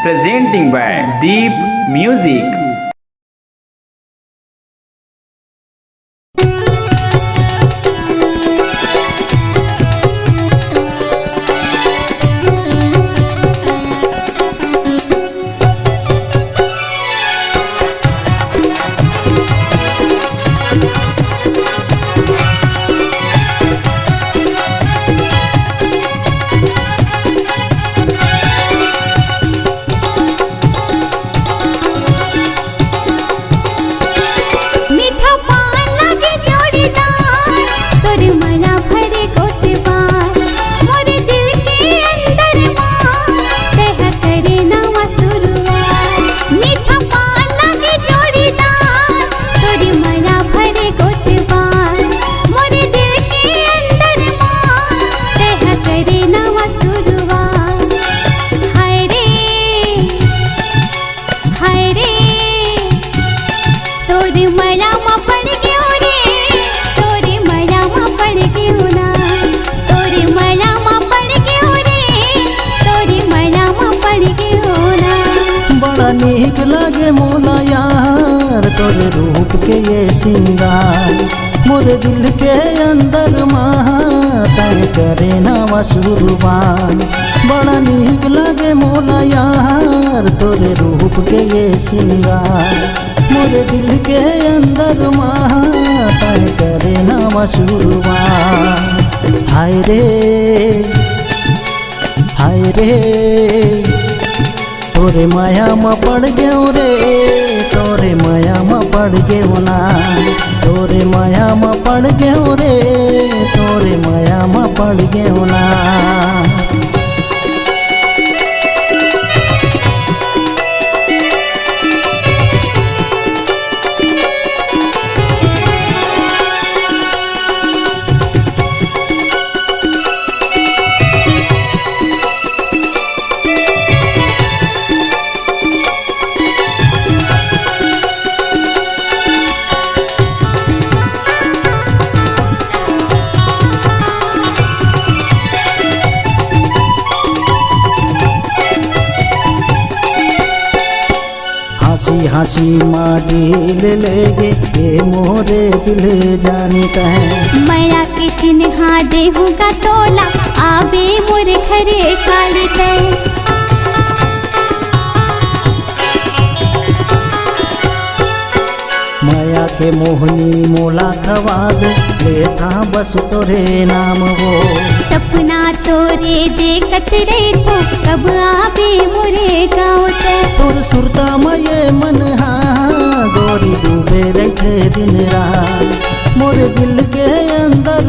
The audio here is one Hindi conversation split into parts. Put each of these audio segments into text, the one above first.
presenting by Deep Music. नीक लागे मोला यार तोरे रूप के ये सिंगार, मोरे दिल के अंदर तय करे नवा शुरुआत। बड़ा नीक लागे मोला यार तोरे रूप के ये सिंगार, मोरे दिल के अंदर तय करे नवा शुरुआत। हाय रे तोरे माया में पड़ गयो रे, तोरे माया में पड़ गयो ना, तोरे माया में पड़ गयो रे, तोरे माया में पड़ गयो ना। हंसी माडिल लेगे ये मोरे दिल जानता है। मैया के चिन्हा देहूँगा तोला आबे मोरे घरे काली है। माया के मोहनी मोला खवाबे लेता बस तोरे नाम हो। सपना तोरे देखत रे तो कब आबे मोरे गाँव से। तोर सुरता मये मन गोरी डूबे रखे दिन रात, मोरे दिल के अंदर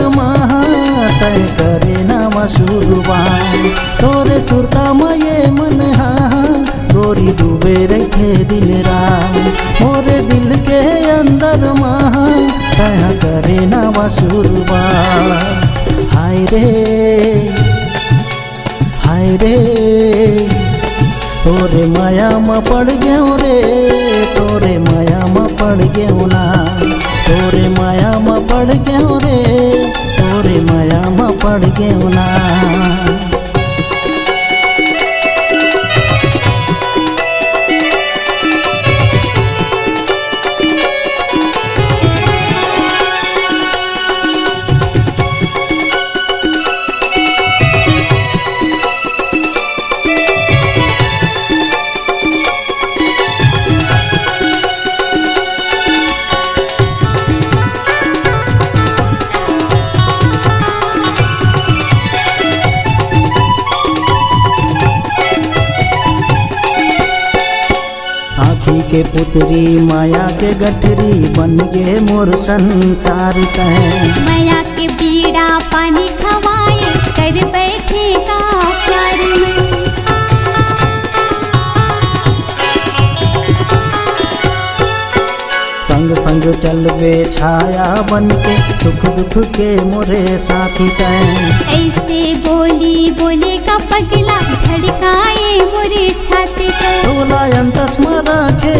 तय करे नवा शुरुआत। तोरे सुरता मये मन गोरी डूबे रखे दिन रात, मोरे दिल के अंदर तय करे नवा शुरुआत। हाय रे तोरे माया में पड़ गयो रे, तोरे माया में पड़ गयो ना, तोरे माया में पड़ गयो रे, तोरे माया में पड़ गयो ना। के पुत्री माया के गठरी बन गे मोर संसार कहे। माया के बीड़ा पानी खवाए कर बैठेगा प्यार में। संग संग चलवे छाया बन के सुख दुख के मोरे साथी कहे। ऐसे बोली बोलेगा पगला धड़काए मोरे छाती पे। तोला अंतस रखे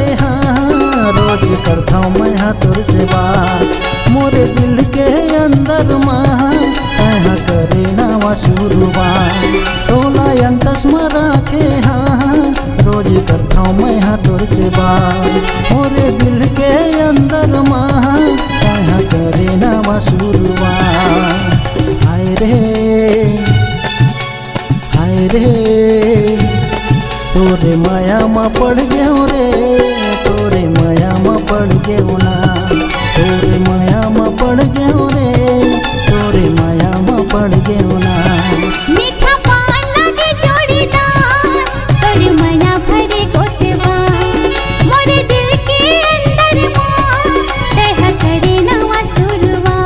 रोज करता हूँ मैं तोर से बात, मोरे दिल के अंदर करे नवा शुरुआत। तोला अंतस रखे रोज नेहा तोर से बात मोरे दिल के अंदर माँ कहाँ करे ना वसुरवा। हाय रे तोरे माया में पड़ गयो रे, तोरे माया में पड़ गयो ना, तोरे माया में पड़ गयो रे, तोरे माया में पड़ गयो ना। मीठा पान लगे जोड़ीदार तोरे मना भरे गोटवा मोरे दिल के अंदर माँ कह करे ना वसुरवा।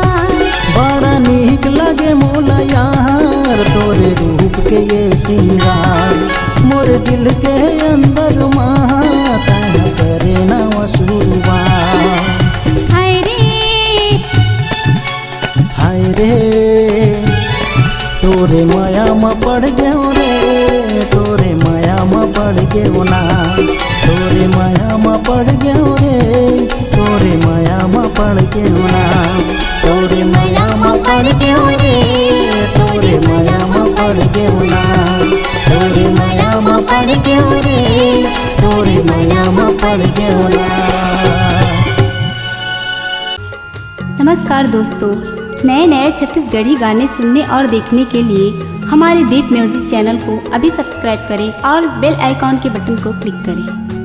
बड़ा नीक लगे मोला यार तोरे रूप के ये सिंगार मोरे दिल के अंदर माँ कह करे ना वसुरवा। हाय रे तोरे माया में पड़ गयो रे, तोरे माया में पड़ गयो ना, तोरे माया में पड़ गयो रे, तोरे माया में पड़ गयो ना, तोरे माया में पड़ गयो रे, तोरे माया में पड़ गयो ना, तोरे माया में पड़ गयो रे, तोरे माया में पड़ गयो ना। नमस्कार दोस्तों, नए नए छत्तीसगढ़ी गाने सुनने और देखने के लिए हमारे दीप म्यूजिक चैनल को अभी सब्सक्राइब करें और बेल आइकॉन के बटन को क्लिक करें।